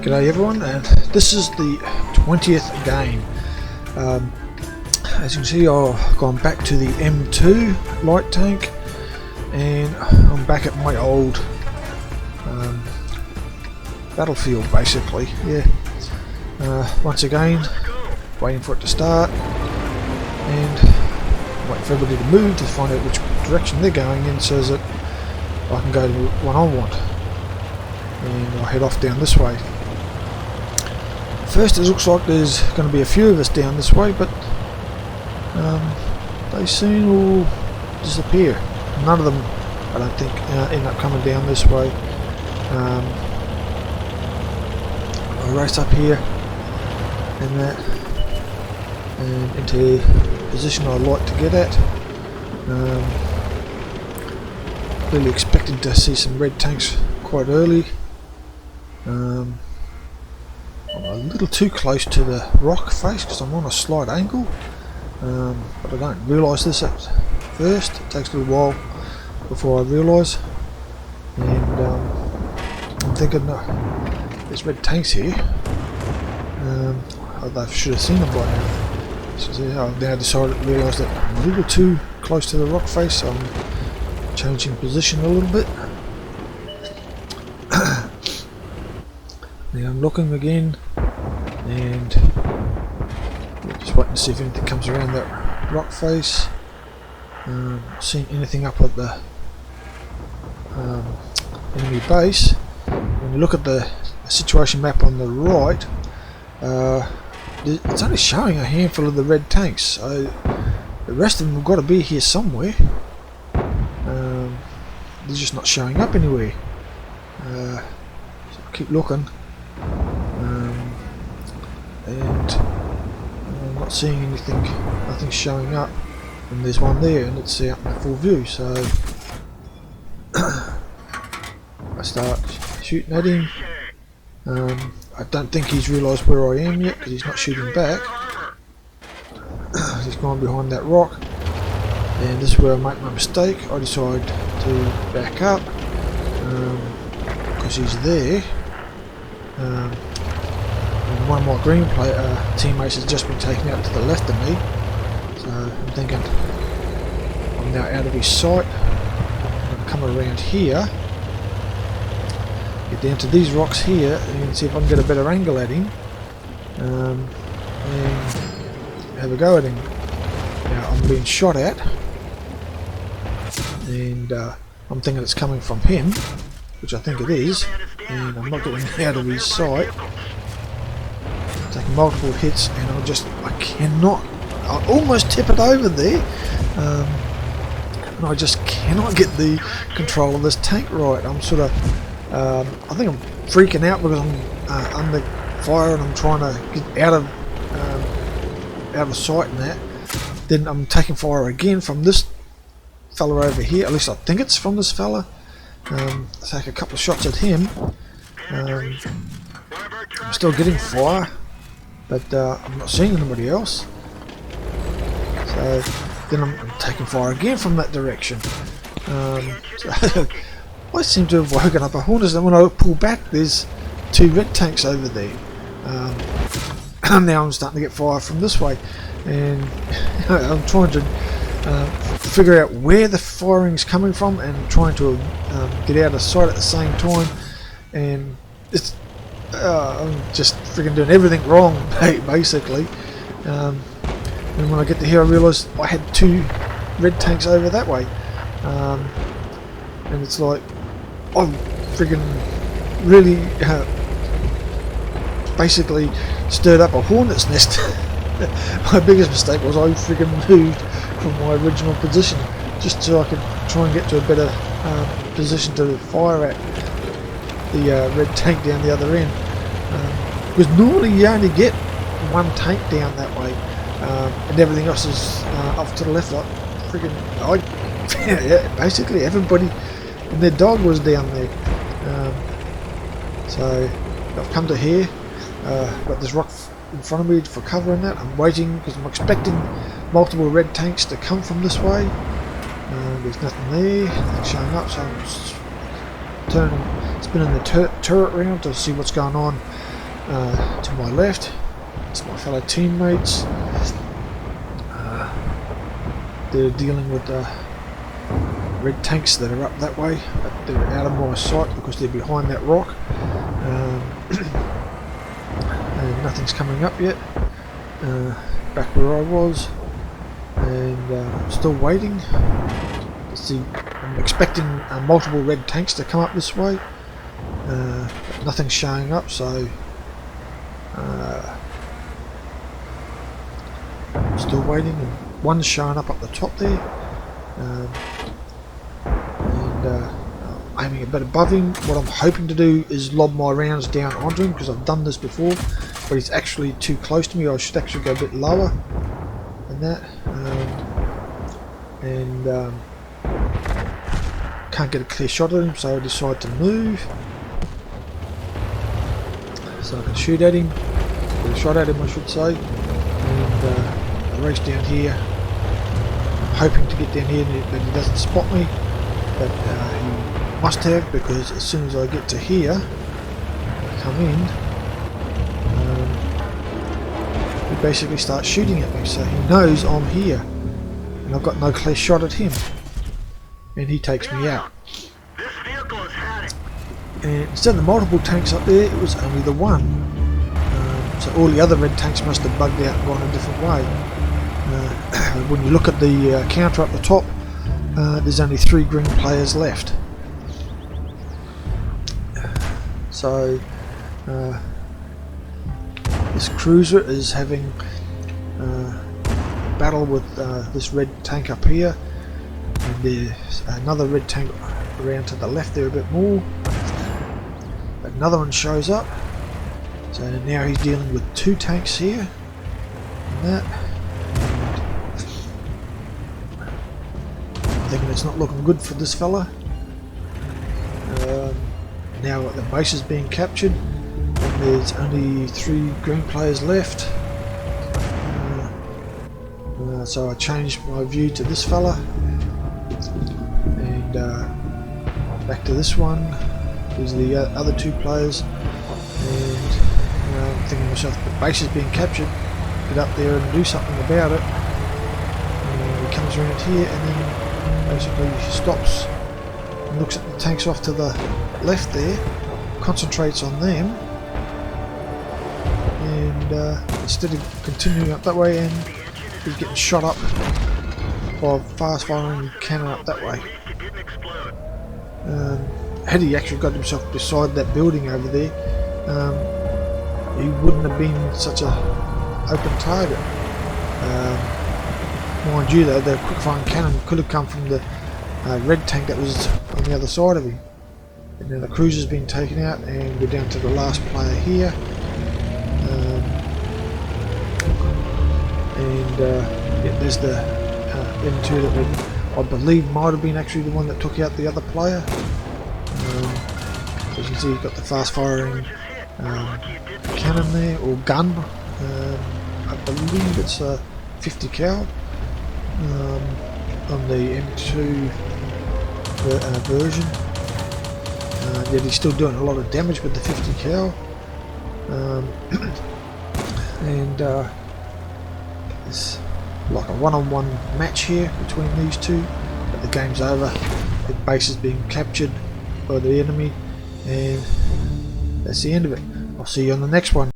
G'day everyone, and this is the 20th game. As you can see, I've gone back to the M2 light tank, and I'm back at my old battlefield basically. Yeah. Once again, waiting for it to start, and waiting for everybody to move to find out which direction they're going in, so that I can go to the one I want. And I'll head off down this way. First, it looks like there's going to be a few of us down this way, but they soon will disappear. None of them, I don't think, end up coming down this way. I'll race up here and that, and into a position I'd like to get at. Really expecting to see some red tanks quite early. I'm a little too close to the rock face because I'm on a slight angle, but I don't realise this at first. It takes a little while before I realise, and I'm thinking there's red tanks here. I should have seen them by now. So I've now decided to realise that I'm a little too close to the rock face, so I'm changing position a little bit. Now I'm looking again, and just waiting to see if anything comes around that rock face. Seeing anything up at the enemy base. When you look at the situation map on the right, it's only showing a handful of the red tanks, so the rest of them have got to be here somewhere. They're just not showing up anywhere. So I'll keep looking. And I'm not seeing anything, nothing's showing up, and there's one there and it's out in full view, so I start shooting at him. I don't think he's realised where I am yet because he's not shooting back. He's gone behind that rock, and this is where I make my mistake. I decide to back up because he's there. And one of my green teammates has just been taken out to the left of me, so I'm thinking I'm now out of his sight. I'm going to come around here, get down to these rocks here, and see if I can get a better angle at him, and have a go at him. Now I'm being shot at, and I'm thinking it's coming from him, which I think it is, and I'm not getting out of his sight. Taking multiple hits, and I almost tip it over there, and I just cannot get the control of this tank right. I'm sort of, I think I'm freaking out because I'm under fire and I'm trying to get out of sight and that. Then I'm taking fire again from this fella over here, at least I think it's from this fella. I take a couple of shots at him. I'm still getting fire, but I'm not seeing anybody else. So then I'm taking fire again from that direction. So I seem to have woken up a hornet's, and when I pull back there's two red tanks over there. And now I'm starting to get fire from this way, and I'm trying to figure out where the firing's coming from and trying to get out of sight at the same time, and it's I'm just freaking doing everything wrong basically. And when I get to here I realise I had two red tanks over that way, and it's like I've freaking really basically stirred up a hornet's nest. My biggest mistake was I freaking moved from my original position just so I could try and get to a better position to fire at the red tank down the other end, because normally you only get one tank down that way, and everything else is off to the left. Like freaking, basically everybody and their dog was down there. So I've come to here, got this rock in front of me for cover and that. I'm waiting because I'm expecting multiple red tanks to come from this way. There's nothing there, nothing showing up, so I'm just spinning the turret around to see what's going on. to my left, it's my fellow teammates. They're dealing with red tanks that are up that way, but they're out of my sight because they're behind that rock. And nothing's coming up yet. Back where I was, and still waiting to see. I'm expecting multiple red tanks to come up this way, but nothing's showing up, so still waiting. And one's showing up the top there, and aiming a bit above him. What I'm hoping to do is lob my rounds down onto him, because I've done this before, but he's actually too close to me. I should actually go a bit lower than that, and can't get a clear shot at him, so I decide to move so I can shoot at him, get a shot at him I should say, and I race down here. I'm hoping to get down here that he doesn't spot me, but he must have, because as soon as I get to here, I come in, he basically starts shooting at me, so he knows I'm here and I've got no clear shot at him, and he takes me out. And instead of the multiple tanks up there, it was only the one, so all the other red tanks must have bugged out and gone a different way. When you look at the counter up the top, there's only 3 green players left. So this cruiser is having a battle with this red tank up here, and there's another red tank around to the left there a bit more. Another one shows up, so now he's dealing with 2 tanks here, and that. I'm thinking it's not looking good for this fella. Now the base is being captured, and there's only 3 green players left. So I changed my view to this fella, and back to this one. These are the other 2 players, and I'm thinking to myself, the base is being captured, get up there and do something about it. And he comes around here and then basically stops and looks at the tanks off to the left there, concentrates on them, and instead of continuing up that way, and he's getting shot up by a fast firing cannon up that way. Had he actually got himself beside that building over there, he wouldn't have been such a open target. Mind you though, the quick firing cannon could have come from the red tank that was on the other side of him. And now the cruiser's been taken out, and we're down to the last player here. Yeah, there's the M2 that I believe might have been actually the one that took out the other player. As you can see, you've got the fast firing cannon there, or gun. I believe it's a 50 cal on the M2 version. Yet he's still doing a lot of damage with the 50 cal. And it's like a one-on-one match here between these 2, but the game's over. The base is being captured by the enemy, and that's the end of it. I'll see you on the next one.